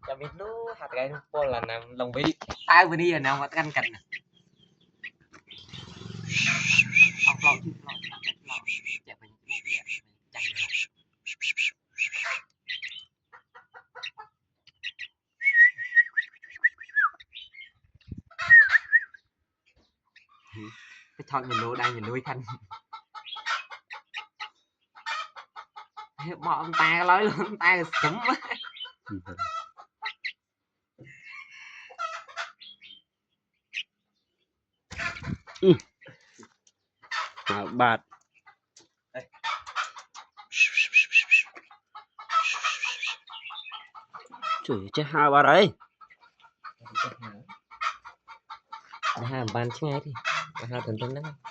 cho biết nó hạt cái nó là nằm lòng bi tai vừa đi là nào mà canh cành cái thon mình lúa đang nhìn nuôi khanh bỏ ông ta nói luôn ta súng bạt chửi chết hai ba đấy hai bàn chứ ngay đi hai tuần tuần đó